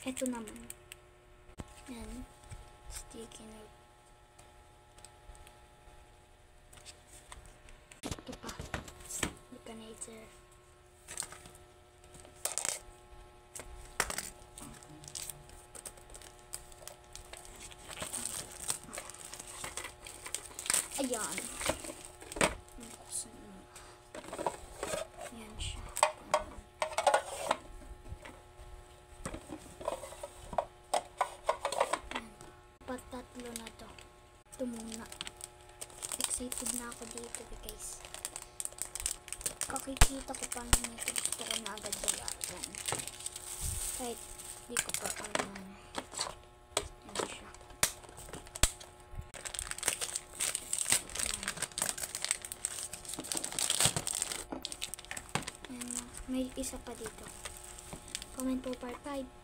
Ito naman. Yan. Sticky note. Ito pa. Vulcanizer. Ayan. Ayan siya. Patatlo na to. Ito muna. Excited na ako dito guys. Kakikita ko pa nito. Gusto ko na agad bayaran. Kahit di ko pa alam. Yan siya. Yan. May isa pa dito. Comment 2 part 5.